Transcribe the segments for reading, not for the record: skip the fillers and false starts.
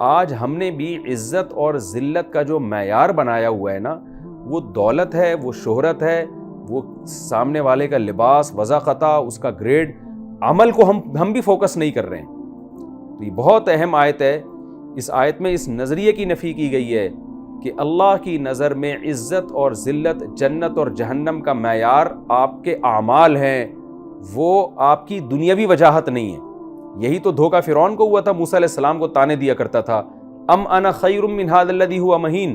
آج ہم نے بھی عزت اور ذلت کا جو معیار بنایا ہوا ہے نا، وہ دولت ہے، وہ شہرت ہے، وہ سامنے والے کا لباس، وضاقتہ، اس کا گریڈ، عمل کو ہم بھی فوکس نہیں کر رہے ہیں۔ تو یہ بہت اہم آیت ہے۔ اس آیت میں اس نظریے کی نفی کی گئی ہے کہ اللہ کی نظر میں عزت اور ذلت، جنت اور جہنم کا معیار آپ کے اعمال ہیں، وہ آپ کی دنیاوی وجاہت نہیں ہے۔ یہی تو دھوکہ فرعون کو ہوا تھا، موسیٰ علیہ السلام کو تانے دیا کرتا تھا، ام انا خیر من ھذا الذی ھو مہین،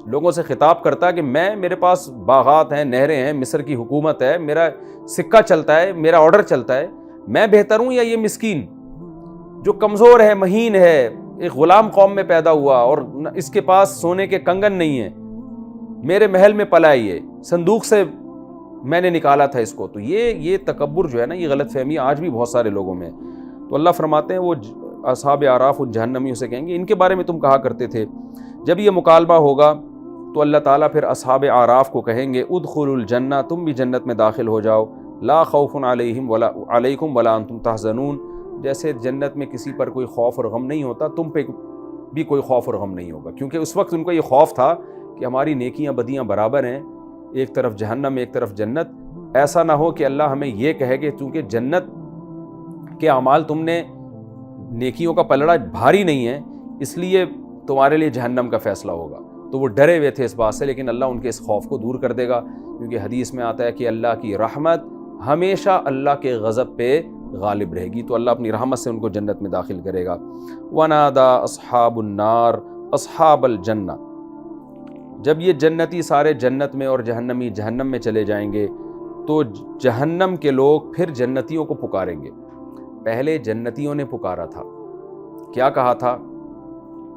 لوگوں سے خطاب کرتا کہ میرے پاس باغات ہیں، نہریں ہیں، مصر کی حکومت ہے، میرا سکہ چلتا ہے، میرا آرڈر چلتا ہے، میں بہتر ہوں یا یہ مسکین جو کمزور ہے، مہین ہے، ایک غلام قوم میں پیدا ہوا اور اس کے پاس سونے کے کنگن نہیں ہیں، میرے محل میں پلا یہ صندوق سے میں نے نکالا تھا اس کو۔ تو یہ تکبر جو ہے نا، یہ غلط فہمی آج بھی بہت سارے لوگوں میں۔ تو اللہ فرماتے ہیں وہ اصحاب اعراف ان جہنمیوں سے کہیں گے ان کے بارے میں تم کہا کرتے تھے۔ جب یہ مکالمہ ہوگا تو اللہ تعالیٰ پھر اصحاب اعراف کو کہیں گے ادخلوا الجنہ، تم بھی جنت میں داخل ہو جاؤ، لا خوف علیکم ولا انتم تحزنون، جیسے جنت میں کسی پر کوئی خوف اور غم نہیں ہوتا، تم پہ بھی کوئی خوف اور غم نہیں ہوگا، کیونکہ اس وقت ان کو یہ خوف تھا کہ ہماری نیکیاں بدیاں برابر ہیں، ایک طرف جہنم ایک طرف جنت، ایسا نہ ہو کہ اللہ ہمیں یہ کہے کہ چونکہ جنت کے اعمال تم نے نیکیوں کا پلڑا بھاری نہیں ہے اس لیے تمہارے لیے جہنم کا فیصلہ ہوگا۔ تو وہ ڈرے ہوئے تھے اس بات سے، لیکن اللہ ان کے اس خوف کو دور کر دے گا، کیونکہ حدیث میں آتا ہے کہ اللہ کی رحمت ہمیشہ اللہ کے غضب پہ غالب رہے گی، تو اللہ اپنی رحمت سے ان کو جنت میں داخل کرے گا۔ وَنَادَى أَصْحَابُ النَّارِ أَصْحَابَ الْجَنَّةِ، جب یہ جنتی سارے جنت میں اور جہنمی جہنم میں چلے جائیں گے تو جہنم کے لوگ پھر جنتیوں کو پکاریں گے۔ پہلے جنتیوں نے پکارا تھا، کیا کہا تھا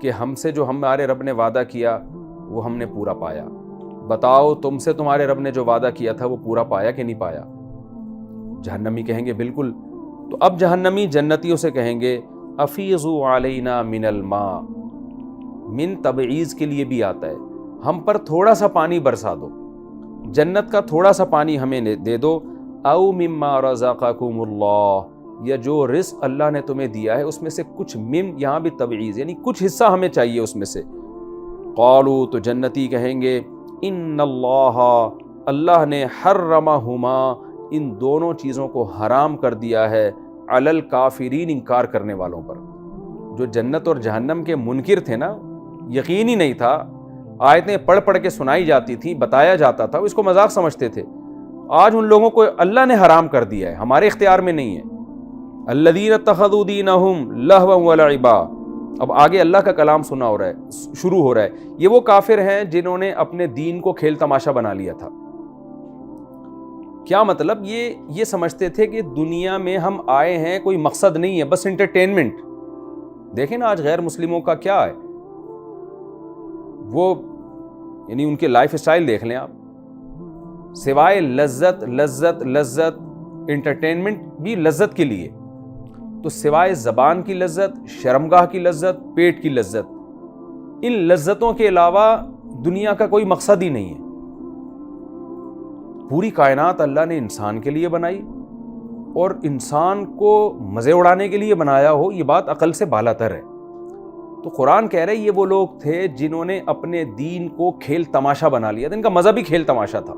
کہ ہم سے جو ہمارے رب نے وعدہ کیا وہ ہم نے پورا پایا، بتاؤ تم سے تمہارے رب نے جو وعدہ کیا تھا وہ پورا پایا کہ نہیں پایا؟ جہنمی کہیں گے بالکل۔ تو اب جہنمی جنتیوں سے کہیں گے افیضوا علینا من الماء، من تبعیض کے لیے بھی آتا ہے، ہم پر تھوڑا سا پانی برسا دو، جنت کا تھوڑا سا پانی ہمیں دے دو، او مما رزقکم اللہ، یا جو رزق اللہ نے تمہیں دیا ہے اس میں سے کچھ، یہاں بھی تبعیض یعنی کچھ حصہ ہمیں چاہیے اس میں سے۔ قالوا، تو جنتی کہیں گے ان اللہ نے حرمہما، ان دونوں چیزوں کو حرام کر دیا ہے، علی الکافرین، انکار کرنے والوں پر۔ جو جنت اور جہنم کے منکر تھے نا، یقین ہی نہیں تھا، آیتیں پڑھ پڑھ کے سنائی جاتی تھی، بتایا جاتا تھا، اس کو مذاق سمجھتے تھے، آج ان لوگوں کو اللہ نے حرام کر دیا ہے، ہمارے اختیار میں نہیں ہے۔ الذین اتخذوا دینہم لہوا ولعبا، اب آگے اللہ کا کلام شروع ہو رہا ہے، یہ وہ کافر ہیں جنہوں نے اپنے دین کو کھیل تماشا بنا لیا تھا۔ کیا مطلب؟ یہ سمجھتے تھے کہ دنیا میں ہم آئے ہیں، کوئی مقصد نہیں ہے، بس انٹرٹینمنٹ۔ دیکھیں نا آج غیر مسلموں کا کیا ہے، وہ یعنی ان کے لائف اسٹائل دیکھ لیں آپ، سوائے لذت لذت لذت، انٹرٹینمنٹ بھی لذت کے لیے، تو سوائے زبان کی لذت، شرمگاہ کی لذت، پیٹ کی لذت، ان لذتوں کے علاوہ دنیا کا کوئی مقصد ہی نہیں ہے۔ پوری کائنات اللہ نے انسان کے لیے بنائی، اور انسان کو مزے اڑانے کے لیے بنایا ہو، یہ بات عقل سے بالاتر ہے۔ تو قرآن کہہ رہے یہ وہ لوگ تھے جنہوں نے اپنے دین کو کھیل تماشا بنا لیا تھا، ان کا مذہب بھی کھیل تماشا تھا۔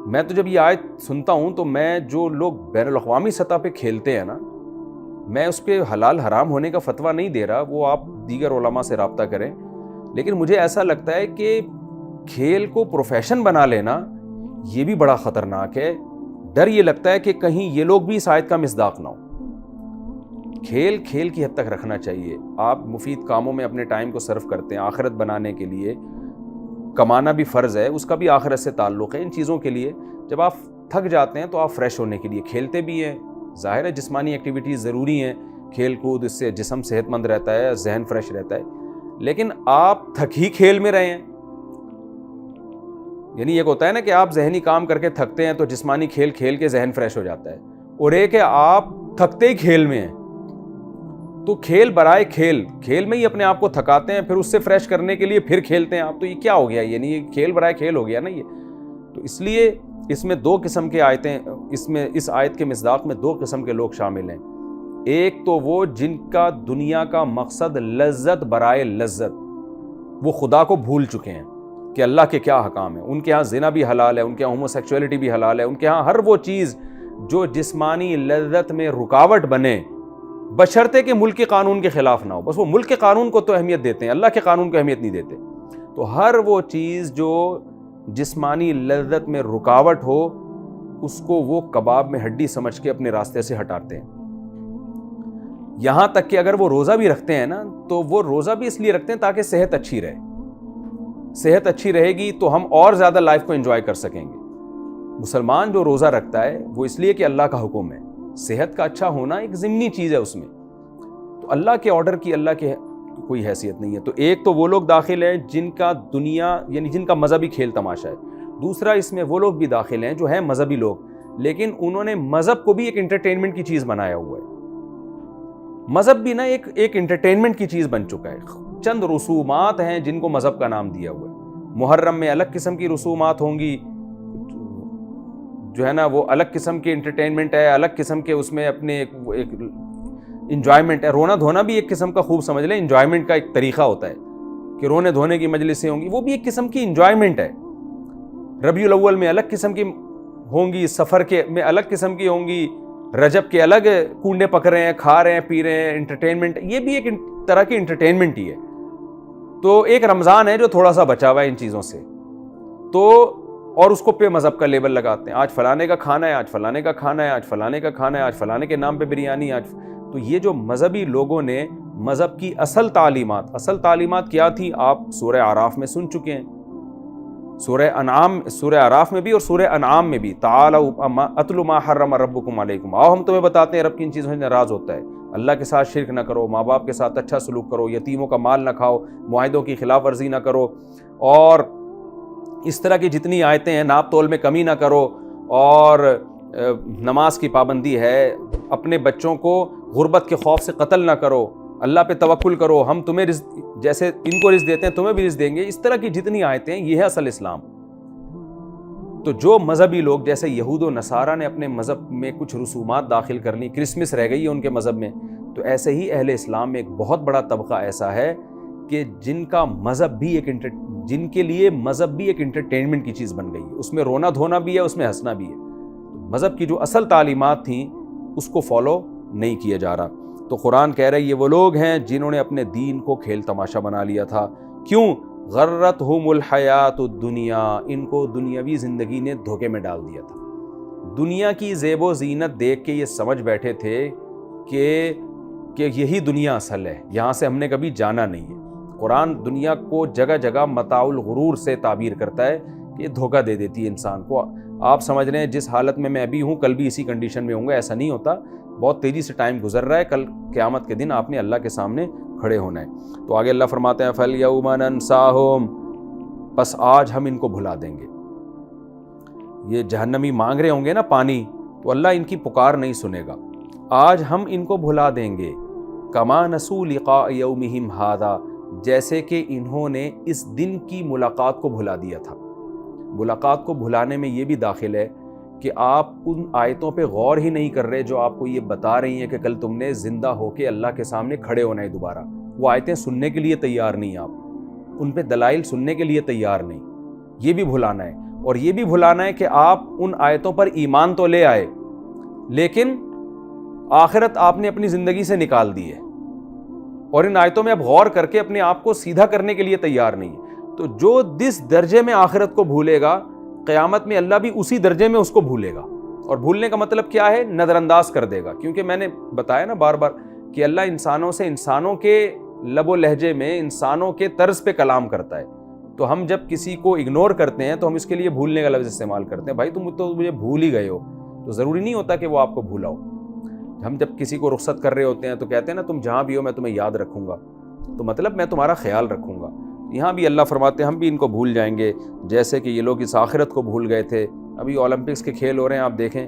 میں تو جب یہ آیت سنتا ہوں تو میں جو لوگ بین الاقوامی سطح پہ کھیلتے ہیں نا، میں اس کے حلال حرام ہونے کا فتویٰ نہیں دے رہا، وہ آپ دیگر علماء سے رابطہ کریں، لیکن مجھے ایسا لگتا ہے کہ کھیل کو پروفیشن بنا لینا یہ بھی بڑا خطرناک ہے۔ ڈر یہ لگتا ہے کہ کہیں یہ لوگ بھی اس آیت کا مصداق نہ ہو۔ کھیل کھیل کی حد تک رکھنا چاہیے، آپ مفید کاموں میں اپنے ٹائم کو صرف کرتے ہیں، آخرت بنانے کے لیے، کمانا بھی فرض ہے، اس کا بھی آخرت سے تعلق ہے، ان چیزوں کے لیے جب آپ تھک جاتے ہیں تو آپ فریش ہونے کے لیے کھیلتے بھی ہیں۔ ظاہر ہے جسمانی ایکٹیویٹیز ضروری ہیں، کھیل کود، اس سے جسم صحت مند رہتا ہے، ذہن فریش رہتا ہے، لیکن آپ تھک ہی کھیل میں رہے ہیں۔ یعنی ایک ہوتا ہے نا کہ آپ ذہنی کام کر کے تھکتے ہیں تو جسمانی کھیل کھیل کے ذہن فریش ہو جاتا ہے، اور ایک ہے آپ تھکتے ہی کھیل میں ہیں، تو کھیل برائے کھیل میں ہی اپنے آپ کو تھکاتے ہیں، پھر اس سے فریش کرنے کے لیے پھر کھیلتے ہیں آپ، تو یہ کیا ہو گیا؟ یعنی یہ کھیل برائے کھیل ہو گیا نا یہ۔ تو اس لیے اس میں دو قسم کے آیتیں، اس آیت کے مصداق میں دو قسم کے لوگ شامل ہیں۔ ایک تو وہ جن کا دنیا کا مقصد لذت برائے لذت، وہ خدا کو بھول چکے ہیں کہ اللہ کے کیا حکام ہیں. ان کے ہاں زنا بھی حلال ہے، ان کے ہاں ہومو سیکچولیٹی بھی حلال ہے، ان کے ہاں ہر وہ چیز جو جسمانی لذت میں رکاوٹ بنے، بشرطے کہ ملک کے قانون کے خلاف نہ ہو. بس وہ ملک کے قانون کو تو اہمیت دیتے ہیں، اللہ کے قانون کو اہمیت نہیں دیتے. تو ہر وہ چیز جو جسمانی لذت میں رکاوٹ ہو اس کو وہ کباب میں ہڈی سمجھ کے اپنے راستے سے ہٹاتے ہیں. یہاں تک کہ اگر وہ روزہ بھی رکھتے ہیں نا تو وہ روزہ بھی اس لیے رکھتے ہیں تاکہ صحت اچھی رہے. صحت اچھی رہے گی تو ہم اور زیادہ لائف کو انجوائے کر سکیں گے. مسلمان جو روزہ رکھتا ہے وہ اس لیے کہ اللہ کا حکم ہے. صحت کا اچھا ہونا ایک ضمنی چیز ہے اس میں، تو اللہ کے آرڈر کی اللہ کے کوئی حیثیت نہیں ہے. تو ایک تو وہ لوگ داخل ہیں جن کا دنیا یعنی جن کا مذہبی کھیل تماشا ہے. دوسرا اس میں وہ لوگ بھی داخل ہیں جو ہیں مذہبی لوگ لیکن انہوں نے مذہب کو بھی ایک انٹرٹینمنٹ کی چیز بنایا ہوا ہے. مذہب بھی نا ایک انٹرٹینمنٹ کی چیز بن چکا ہے. چند رسومات ہیں جن کو مذہب کا نام دیا ہوا ہے. محرم میں الگ قسم کی رسومات ہوں گی جو ہے نا وہ الگ قسم کی انٹرٹینمنٹ ہے، الگ قسم کے اس میں اپنے ایک انجوائمنٹ ہے. رونا دھونا بھی ایک قسم کا خوب سمجھ لیں انجوائمنٹ کا ایک طریقہ ہوتا ہے کہ رونے دھونے کی مجلسیں ہوں گی، وہ بھی ایک قسم کی انجوائمنٹ ہے. ربیع الاول میں الگ قسم کی ہوں گی، سفر کے میں الگ قسم کی ہوں گی، رجب کے الگ کنڈے پک رہے ہیں، کھا رہے ہیں، پی رہے ہیں، انٹرٹینمنٹ. یہ بھی ایک طرح کی انٹرٹینمنٹ ہی ہے. تو ایک رمضان ہے جو تھوڑا سا بچا ہوا ہے ان چیزوں سے، تو اور اس کو پہ مذہب کا لیبل لگاتے ہیں. آج فلانے کا کھانا ہے، آج فلانے کا کھانا ہے، آج فلانے کا کھانا ہے، آج فلانے کے نام پہ بریانی. آج تو یہ جو مذہبی لوگوں نے مذہب کی اصل تعلیمات کیا تھی آپ سورہ اعراف میں سن چکے ہیں. سورہ اعراف میں بھی اور سورہ انعام میں بھی. تعالوا اتل ما حرم ربکم علیکم، آؤ ہم تمہیں بتاتے ہیں رب کن چیزوں سے ناراض ہوتا ہے. اللہ کے ساتھ شرک نہ کرو، ماں باپ کے ساتھ اچھا سلوک کرو، یتیموں کا مال نہ کھاؤ، معاہدوں کی خلاف ورزی نہ کرو، اور اس طرح کی جتنی آیتیں ہیں ناپ تول میں کمی نہ کرو، اور نماز کی پابندی ہے، اپنے بچوں کو غربت کے خوف سے قتل نہ کرو، اللہ پہ توکل کرو، ہم تمہیں رزق جیسے ان کو رزق دیتے ہیں تمہیں بھی رزق دیں گے. اس طرح کی جتنی آیتیں ہیں یہ ہے اصل اسلام. تو جو مذہبی لوگ جیسے یہود و نصارہ نے اپنے مذہب میں کچھ رسومات داخل کر لی، کرسمس رہ گئی ہے ان کے مذہب میں، تو ایسے ہی اہل اسلام میں ایک بہت بڑا طبقہ ایسا ہے کہ جن کے لیے مذہب بھی ایک انٹرٹینمنٹ کی چیز بن گئی ہے. اس میں رونا دھونا بھی ہے، اس میں ہنسنا بھی ہے. مذہب کی جو اصل تعلیمات تھیں اس کو فالو نہیں کیا جا رہا. تو قرآن کہہ رہا ہے یہ وہ لوگ ہیں جنہوں نے اپنے دین کو کھیل تماشا بنا لیا تھا. کیوں؟ غرتہم الحیات الدنیا، ان کو دنیاوی زندگی نے دھوکے میں ڈال دیا تھا. دنیا کی زیب و زینت دیکھ کے یہ سمجھ بیٹھے تھے کہ یہی دنیا اصل ہے، یہاں سے ہم نے کبھی جانا نہیں ہے. قرآن دنیا کو جگہ جگہ متاع الغرور سے تعبیر کرتا ہے کہ یہ دھوکہ دے دیتی ہے انسان کو. آپ سمجھ رہے ہیں جس حالت میں ابھی ہوں کل بھی اسی کنڈیشن میں ہوں گا، ایسا نہیں ہوتا. بہت تیزی سے ٹائم گزر رہا ہے، کل قیامت کے دن آپ نے اللہ کے سامنے کھڑے ہونا ہے. تو آگے اللہ فرماتے ہیں فَالْيَوْمَ نَنْسَاهُمْ، پس آج ہم ان کو بھلا دیں گے. یہ جہنمی مانگ رہے ہوں گے نا پانی، تو اللہ ان کی پکار نہیں سنے گا. آج ہم ان کو بھلا دیں گے. كَمَا نَسُوا لِقَاءَ يَوْمِهِمْ هَذَا، جیسے کہ انہوں نے اس دن کی ملاقات کو بھلا دیا تھا. ملاقات کو بھلانے میں یہ بھی داخل ہے کہ آپ ان آیتوں پہ غور ہی نہیں کر رہے جو آپ کو یہ بتا رہی ہیں کہ کل تم نے زندہ ہو کے اللہ کے سامنے کھڑے ہونا ہے دوبارہ. وہ آیتیں سننے کے لیے تیار نہیں، آپ ان پہ دلائل سننے کے لیے تیار نہیں. یہ بھی بھلانا ہے. اور یہ بھی بھلانا ہے کہ آپ ان آیتوں پر ایمان تو لے آئے لیکن آخرت آپ نے اپنی زندگی سے نکال دی ہے، اور ان آیتوں میں اب غور کر کے اپنے آپ کو سیدھا کرنے کے لیے تیار نہیں. تو جو جس درجے میں آخرت کو بھولے گا قیامت میں اللہ بھی اسی درجے میں اس کو بھولے گا. اور بھولنے کا مطلب کیا ہے؟ نظر انداز کر دے گا. کیونکہ میں نے بتایا نا بار بار کہ اللہ انسانوں سے انسانوں کے لب و لہجے میں انسانوں کے طرز پہ کلام کرتا ہے. تو ہم جب کسی کو اگنور کرتے ہیں تو ہم اس کے لیے بھولنے کا لفظ استعمال کرتے ہیں. بھائی تم تو مجھے بھول ہی گئے ہو، تو ضروری نہیں ہوتا کہ وہ آپ کو بھولا ہو. ہم جب کسی کو رخصت کر رہے ہوتے ہیں تو کہتے ہیں نا تم جہاں بھی ہو میں تمہیں یاد رکھوں گا، تو مطلب میں تمہارا خیال رکھوں گا. یہاں بھی اللہ فرماتے ہیں ہم بھی ان کو بھول جائیں گے جیسے کہ یہ لوگ اس آخرت کو بھول گئے تھے. ابھی اولمپکس کے کھیل ہو رہے ہیں، آپ دیکھیں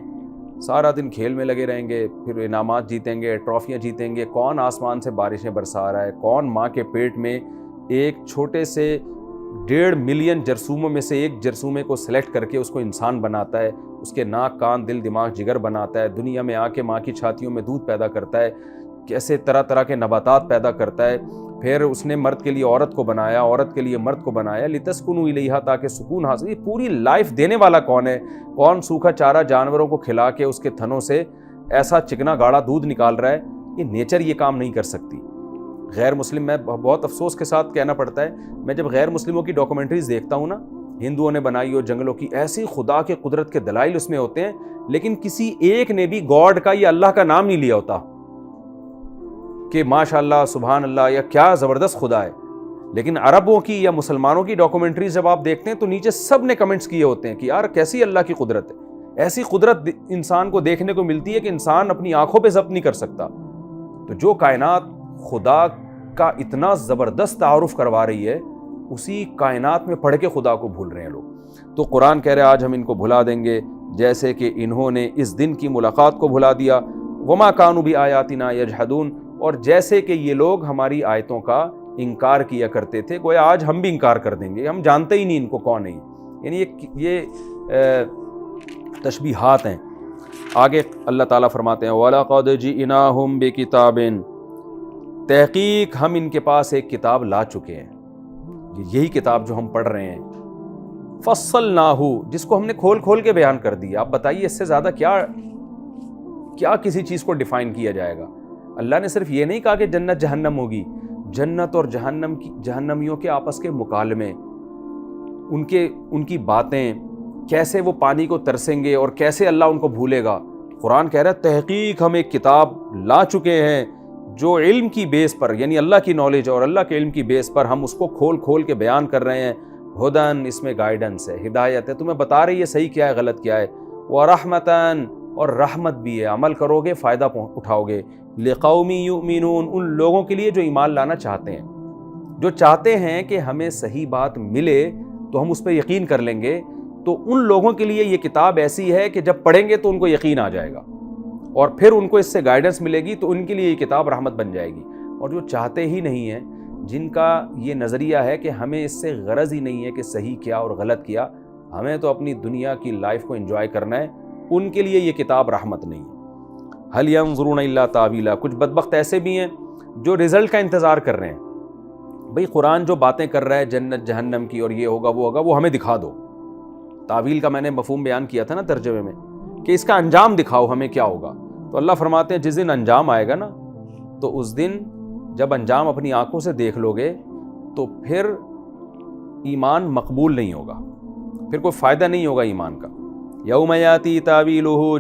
سارا دن کھیل میں لگے رہیں گے، پھر انعامات جیتیں گے، ٹرافیاں جیتیں گے. کون آسمان سے بارشیں برسا رہا ہے؟ کون ماں کے پیٹ میں ایک چھوٹے سے 1.5 ملین جرثوموں میں سے ایک جرثومے کو سلیکٹ کر کے اس کو انسان بناتا ہے، اس کے ناک کان دل دماغ جگر بناتا ہے، دنیا میں آ کے ماں کی چھاتیوں میں دودھ پیدا کرتا ہے، کیسے طرح طرح کے نباتات پیدا کرتا ہے، پھر اس نے مرد کے لیے عورت کو بنایا، عورت کے لیے مرد کو بنایا، لتسکنوا الیہا تاکہ سکون حاصل۔ یہ پوری لائف دینے والا کون ہے؟ کون سوکھا چارہ جانوروں کو کھلا کے اس کے تھنوں سے ایسا چکنا گاڑا دودھ نکال رہا ہے؟ یہ نیچر یہ کام نہیں کر سکتی۔ غیر مسلم، میں بہت افسوس کے ساتھ کہنا پڑتا ہے، میں جب غیر مسلموں کی ڈاکومنٹریز دیکھتا ہوں نا، ہندوؤں نے بنائی ہو جنگلوں کی، ایسی خدا کے قدرت کے دلائل اس میں ہوتے ہیں، لیکن کسی ایک نے بھی گاڈ کا یا اللہ کا نام نہیں لیا ہوتا کہ ماشاء اللہ سبحان اللہ یا کیا زبردست خدا ہے۔ لیکن عربوں کی یا مسلمانوں کی ڈاکومنٹریز جب آپ دیکھتے ہیں تو نیچے سب نے کمنٹس کیے ہوتے ہیں کہ یار کیسی اللہ کی قدرت ہے، ایسی قدرت انسان کو دیکھنے کو ملتی ہے کہ انسان اپنی آنکھوں پہ ضبط نہیں کر سکتا۔ تو جو کائنات خدا کا اتنا زبردست تعارف کروا رہی ہے، اسی کائنات میں پڑھ کے خدا کو بھول رہے ہیں لوگ۔ تو قرآن کہہ رہے ہیں آج ہم ان کو بھلا دیں گے جیسے کہ انہوں نے اس دن کی ملاقات کو بھلا دیا، وما کانوا بآیاتنا یجحدون، اور جیسے کہ یہ لوگ ہماری آیتوں کا انکار کیا کرتے تھے، گویا آج ہم بھی انکار کر دیں گے، ہم جانتے ہی نہیں ان کو کون ہے۔ یعنی یہ تشبیہات ہیں۔ آگے اللہ تعالیٰ فرماتے ہیں وَلَقَدْ جِئْنَاهُمْ بِكِتَابٍ، تحقیق ہم ان کے پاس ایک کتاب لا چکے ہیں، یہی کتاب جو ہم پڑھ رہے ہیں، فَصَّلْنَاهُ، جس کو ہم نے کھول کھول کے بیان کر دیا۔ آپ بتائیے اس سے زیادہ کیا کسی چیز کو ڈیفائن کیا جائے گا؟ اللہ نے صرف یہ نہیں کہا کہ جنت جہنم ہوگی، جنت اور جہنمیوں کے آپس کے مکالمے، ان کی باتیں، کیسے وہ پانی کو ترسیں گے اور کیسے اللہ ان کو بھولے گا۔ قرآن کہہ رہا ہے تحقیق ہم ایک کتاب لا چکے ہیں جو علم کی بیس پر، یعنی اللہ کی نالج اور اللہ کے علم کی بیس پر ہم اس کو کھول کھول کے بیان کر رہے ہیں۔ ہدن، اس میں گائیڈنس ہے، ہدایت ہے، تمہیں بتا رہی ہے صحیح کیا ہے غلط کیا ہے، ورحمتن، اور رحمت بھی ہے، عمل کرو گے فائدہ اٹھاؤ گے، لقوم یؤمنون، ان لوگوں کے لیے جو ایمان لانا چاہتے ہیں، جو چاہتے ہیں کہ ہمیں صحیح بات ملے تو ہم اس پہ یقین کر لیں گے، تو ان لوگوں کے لیے یہ کتاب ایسی ہے کہ جب پڑھیں گے تو ان کو یقین آ جائے گا، اور پھر ان کو اس سے گائیڈنس ملے گی تو ان کے لیے یہ کتاب رحمت بن جائے گی۔ اور جو چاہتے ہی نہیں ہیں، جن کا یہ نظریہ ہے کہ ہمیں اس سے غرض ہی نہیں ہے کہ صحیح کیا اور غلط کیا، ہمیں تو اپنی دنیا کی لائف کو انجوائے کرنا ہے، ان کے لیے یہ کتاب رحمت نہیں ہے۔ هل ينظرون الا تاویلا، کچھ بدبخت ایسے بھی ہیں جو رزلٹ کا انتظار کر رہے ہیں۔ بھئی قرآن جو باتیں کر رہا ہے جنت جہنم کی اور یہ ہوگا وہ ہوگا، وہ ہمیں دکھا دو۔ تعویل کا میں نے مفہوم بیان کیا تھا نا ترجمے میں، کہ اس کا انجام دکھاؤ ہمیں کیا ہوگا۔ تو اللہ فرماتے ہیں جس دن انجام آئے گا نا، تو اس دن جب انجام اپنی آنکھوں سے دیکھ لو گے تو پھر ایمان مقبول نہیں ہوگا، پھر کوئی فائدہ نہیں ہوگا ایمان کا۔ یوم یاتی تاویلہ،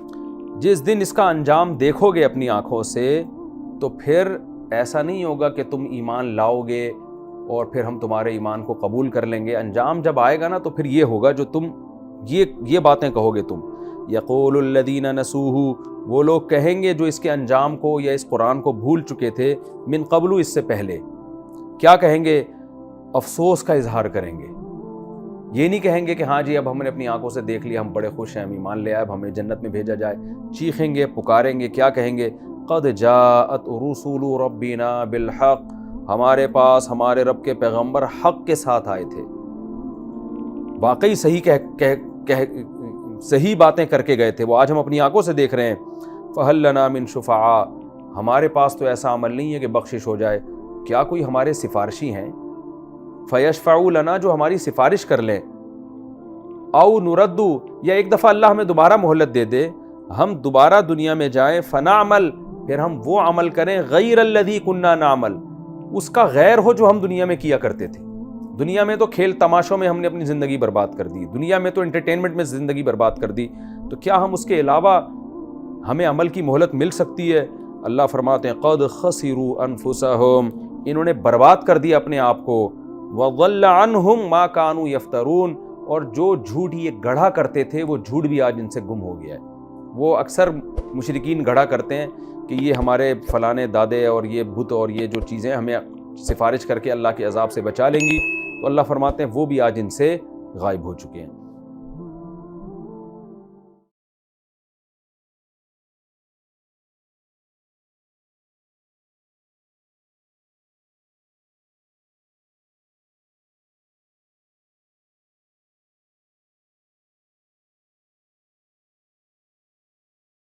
جس دن اس کا انجام دیکھو گے اپنی آنکھوں سے تو پھر ایسا نہیں ہوگا کہ تم ایمان لاؤ گے اور پھر ہم تمہارے ایمان کو قبول کر لیں گے۔ انجام جب آئے گا نا تو پھر یہ ہوگا جو تم یہ باتیں کہو گے تم۔ یقول الذین نسوہ، وہ لوگ کہیں گے جو اس کے انجام کو یا اس قرآن کو بھول چکے تھے، من قبل، اس سے پہلے کیا کہیں گے؟ افسوس کا اظہار کریں گے۔ یہ نہیں کہیں گے کہ ہاں جی اب ہم نے اپنی آنکھوں سے دیکھ لیا، ہم بڑے خوش ہیں، ہم ایمان لے آئے، اب ہمیں جنت میں بھیجا جائے۔ چیخیں گے، پکاریں گے، کیا کہیں گے؟ قد جاءت رسول ربنا بالحق، ہمارے پاس ہمارے رب کے پیغمبر حق کے ساتھ آئے تھے، واقعی صحیح باتیں کر کے گئے تھے، وہ آج ہم اپنی آنکھوں سے دیکھ رہے ہیں۔ فہل لنا من شفعاء، ہمارے پاس تو ایسا عمل نہیں ہے کہ بخشش ہو جائے، کیا کوئی ہمارے سفارشی ہیں؟ فیشفعوا لنا، جو ہماری سفارش کر لیں، او نردو، یا ایک دفعہ اللہ ہمیں دوبارہ مہلت دے دے، ہم دوبارہ دنیا میں جائیں، فنعمل، پھر ہم وہ عمل کریں، غیر الذی کننا نعمل، اس کا غیر ہو جو ہم دنیا میں کیا کرتے تھے۔ دنیا میں تو کھیل تماشوں میں ہم نے اپنی زندگی برباد کر دی، دنیا میں تو انٹرٹینمنٹ میں زندگی برباد کر دی، تو کیا ہم اس کے علاوہ ہمیں عمل کی مہلت مل سکتی ہے؟ اللہ فرماتے ہیں قد خسروا انفسہم، انہوں نے برباد کر دیا اپنے آپ کو، وضل عنہم ما کانوا یفترون، اور جو جھوٹ یہ گڑھا کرتے تھے وہ جھوٹ بھی آج ان سے گم ہو گیا ہے۔ وہ اکثر مشرکین گڑھا کرتے ہیں کہ یہ ہمارے فلانے دادے اور یہ بت اور یہ جو چیزیں ہمیں سفارش کر کے اللہ کے عذاب سے بچا لیں گی، تو اللہ فرماتے ہیں وہ بھی آج ان سے غائب ہو چکے ہیں۔